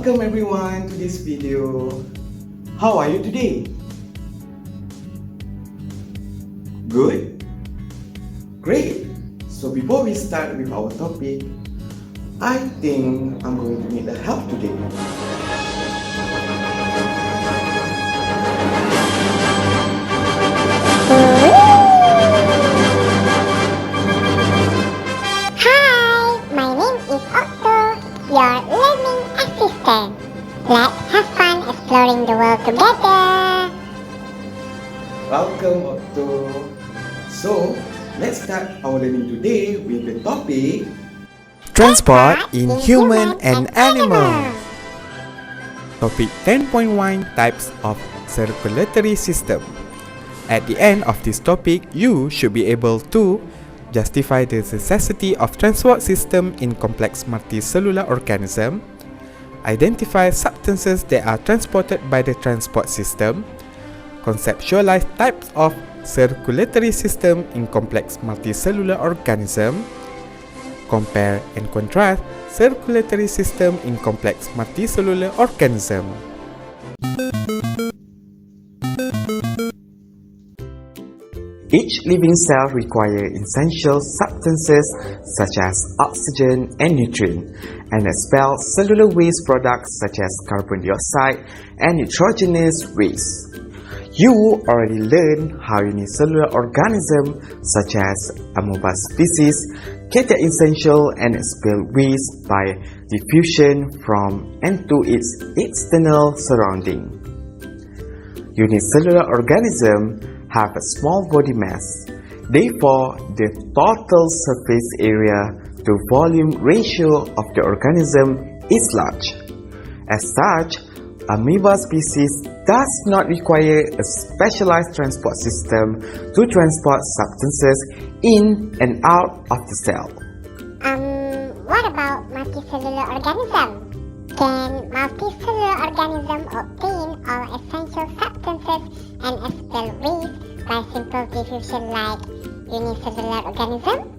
Welcome everyone to this video. How are you today? Good? Great! So before we start with our topic, I think I'm going to need a help today. Your learning assistant. Let's have fun exploring the world together. Welcome, Otto. So, let's start our learning today with the topic Transport in Human and Animal. Topic 10.1 Types of Circulatory System. At the end of this topic, you should be able to justify the necessity of transport system in complex multicellular organism, identify substances that are transported by the transport system, conceptualize types of circulatory system in complex multicellular organism, compare and contrast circulatory system in complex multicellular organism. Each living cell requires essential substances such as oxygen and nutrient, and expels cellular waste products such as carbon dioxide and nitrogenous waste. You already learned how unicellular organisms such as amoeba species get their essential and expel waste by diffusion from and to its external surrounding. Unicellular organisms have a small body mass, therefore the total surface area to volume ratio of the organism is large. As such, amoeba species does not require a specialized transport system to transport substances in and out of the cell. What about multicellular organisms? Can multicellular organisms obtain all essential substances and expel waste by simple diffusion like unicellular organisms?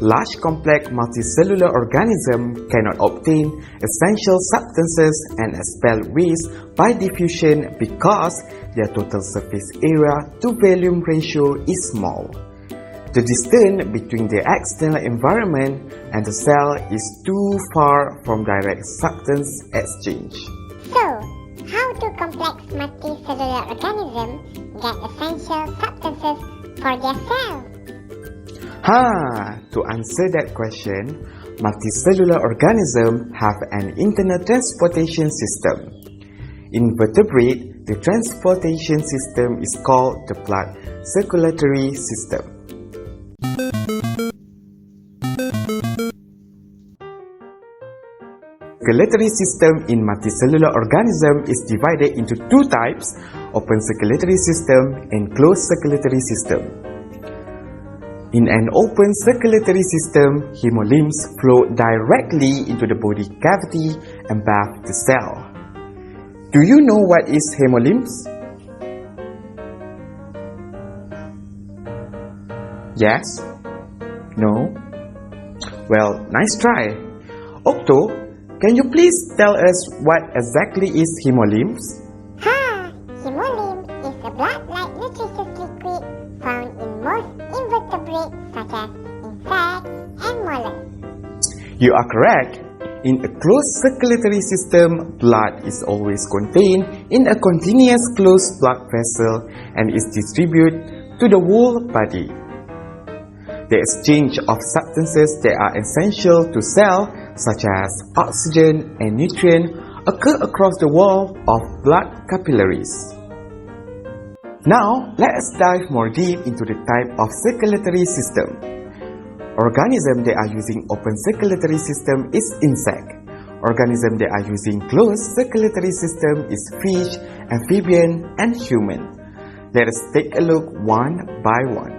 Large complex multicellular organisms cannot obtain essential substances and expel waste by diffusion because their total surface area to volume ratio is small. The distance between the external environment and the cell is too far from direct substance exchange. So, how do complex multicellular organisms get essential substances for their cells? To answer that question, multicellular organisms have an internal transportation system. In vertebrates, the transportation system is called the blood circulatory system. Circulatory system in multicellular organism is divided into two types: open circulatory system and closed circulatory system. In an open circulatory system, hemolymph flow directly into the body cavity and bathe the cell. Do you know what is hemolymph? Yes? No? Well, nice try. Octo, can you please tell us what exactly is hemolymph? Hemolymph is a blood-like nutritious liquid found in most invertebrates such as insects and mollusks. You are correct. In a closed circulatory system, blood is always contained in a continuous closed blood vessel and is distributed to the whole body. The exchange of substances that are essential to cell, such as oxygen and nutrient, occur across the wall of blood capillaries. Now, let us dive more deep into the type of circulatory system. Organisms that are using open circulatory system is insect. Organisms that are using closed circulatory system is fish, amphibian, and human. Let us take a look one by one.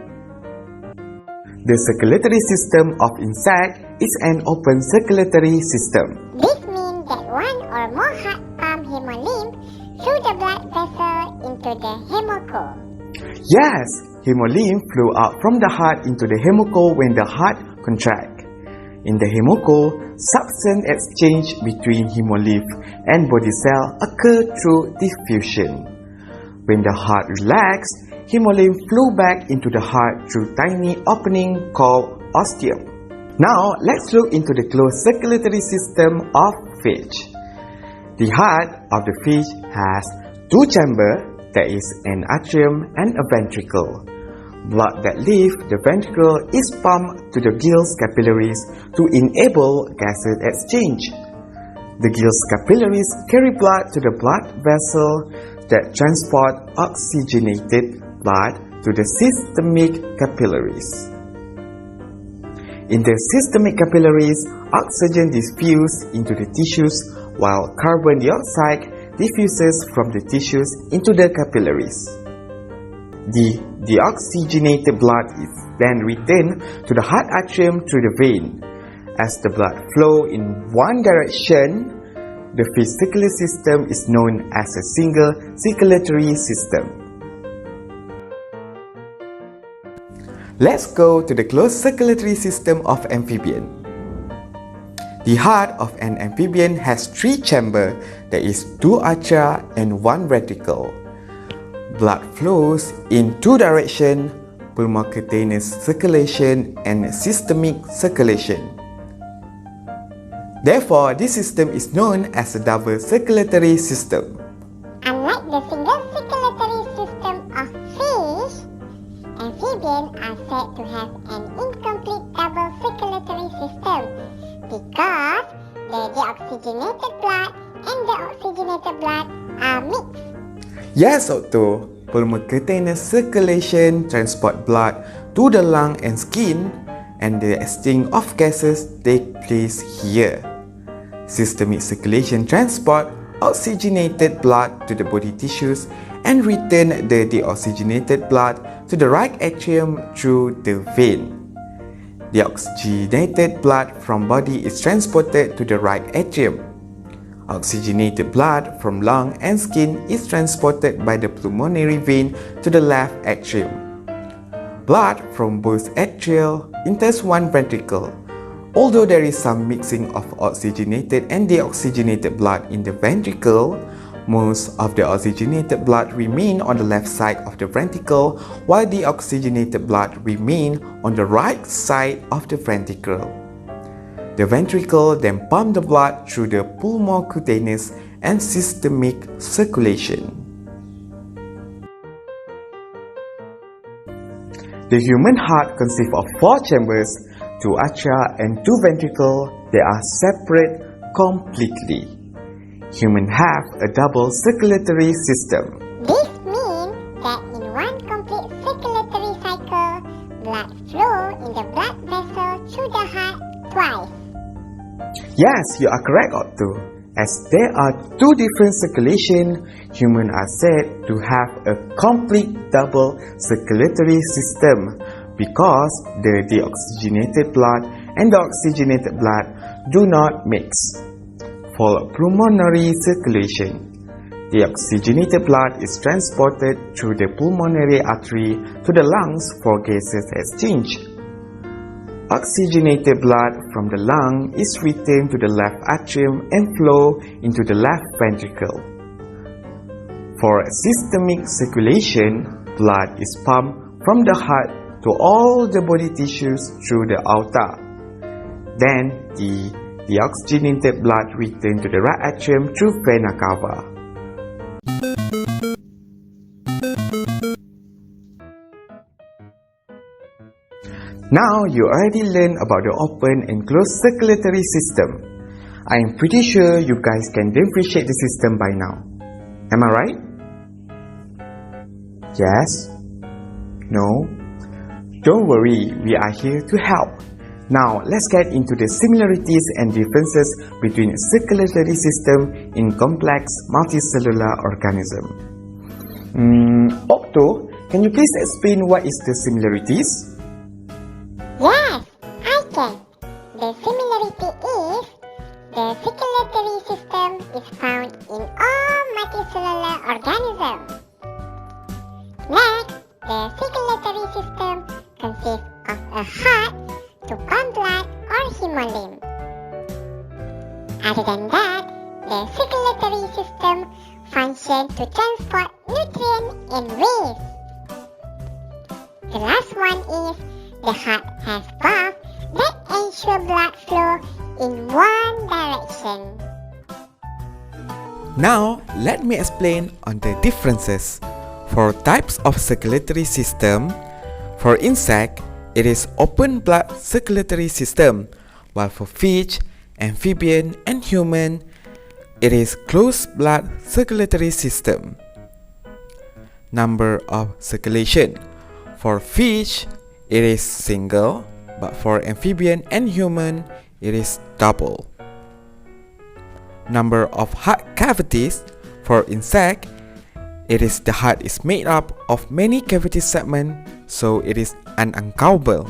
The circulatory system of insect is an open circulatory system. This means that one or more heart pump hemolymph through the blood vessel into the hemocoel. Yes, hemolymph flow out from the heart into the hemocoel when the heart contracts. In the hemocoel, substance exchange between hemolymph and body cell occur through diffusion. When the heart relaxes, hemolymph flow back into the heart through tiny opening called ostium. Now, let's look into the closed circulatory system of fish. The heart of the fish has two chambers, that is an atrium and a ventricle. Blood that leaves the ventricle is pumped to the gills capillaries to enable gaseous exchange. The gills capillaries carry blood to the blood vessel that transport oxygenated blood to the systemic capillaries. In the systemic capillaries, oxygen diffuses into the tissues while carbon dioxide diffuses from the tissues into the capillaries. The deoxygenated blood is then returned to the heart atrium through the vein. As the blood flows in one direction, the vesicular system is known as a single circulatory system. Let's go to the closed circulatory system of amphibian. The heart of an amphibian has three chambers, that is two atria and one ventricle. Blood flows in two directions, pulmocutaneous circulation and systemic circulation. Therefore, this system is known as a double circulatory system. Unlike the single circulatory system of fish, amphibians are said to have an incomplete double circulatory system because the deoxygenated blood and the oxygenated blood are mixed. Yes, Otto. Pulmocutaneous circulation transport blood to the lung and skin, and the exchange of gases take place here. Systemic circulation transport oxygenated blood to the body tissues and return the deoxygenated blood to the right atrium through the vein. The oxygenated blood from body is transported to the right atrium. Oxygenated blood from lung and skin is transported by the pulmonary vein to the left atrium. Blood from both atria enters one ventricle. Although there is some mixing of oxygenated and deoxygenated blood in the ventricle, most of the oxygenated blood remain on the left side of the ventricle, while the oxygenated blood remain on the right side of the ventricle. The ventricle then pumps the blood through the pulmocutaneous and systemic circulation. The human heart consists of four chambers, two atria and two ventricles. They are separate completely. Humans have a double circulatory system. This means that in one complete circulatory cycle, blood flows in the blood vessel through the heart twice. Yes, you are correct, Otto. As there are two different circulations, humans are said to have a complete double circulatory system because the deoxygenated blood and the oxygenated blood do not mix. For pulmonary circulation, the oxygenated blood is transported through the pulmonary artery to the lungs for gaseous exchange. Oxygenated blood from the lung is returned to the left atrium and flow into the left ventricle. For systemic circulation, blood is pumped from the heart to all the body tissues through the aorta. Then, the deoxygenated blood returns to the right atrium through vena cava. Now, you already learned about the open and closed circulatory system. I am pretty sure you guys can differentiate the system by now. Am I right? Yes? No? Don't worry, we are here to help. Now, let's get into the similarities and differences between a circulatory system in complex multicellular organism. Octo, can you please explain what is the similarities? Yes, I can. The similarity is the circulatory system is found in all multicellular organisms. Next, the circulatory system consists of a heart to pump blood or hemolymph. system function to transport nutrients in waste. The last one is the heart has valves that ensure blood flow in one direction. Now, let me explain on the differences. For types of circulatory system, for insect, it is open blood circulatory system, while for fish, amphibian, and human, it is closed blood circulatory system. Number of circulation. For fish, it is single, but for amphibian and human, it is double. Number of heart cavities. For insect, it is the heart is made up of many cavity segments, so it is uncountable.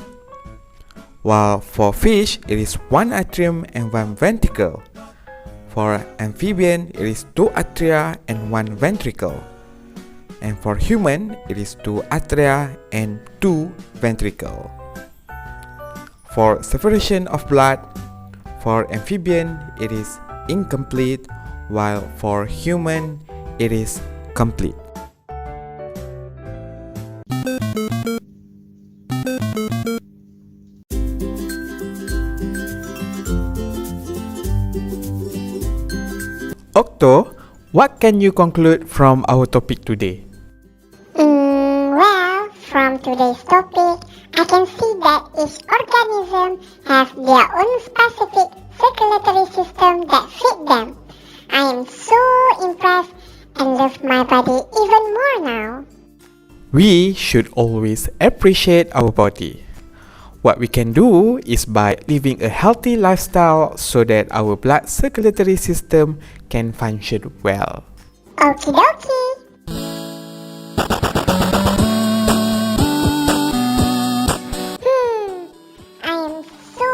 While for fish, it is one atrium and one ventricle. For amphibian, it is two atria and one ventricle. And for human, it is two atria and two ventricle. For separation of blood, for amphibian, it is incomplete, while for human, it is complete. Okto, what can you conclude from our topic today? Well, from today's topic, I can see that each organism has their own specific circulatory system that fit them. I am so impressed and love my body even more now. We should always appreciate our body. What we can do is by living a healthy lifestyle so that our blood circulatory system can function well. Okie dokie. I am so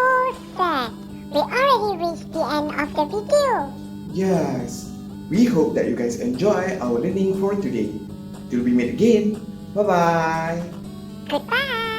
sad. We already reached the end of the video. Yes, we hope that you guys enjoy our learning for today. Till we meet again, bye bye. Goodbye.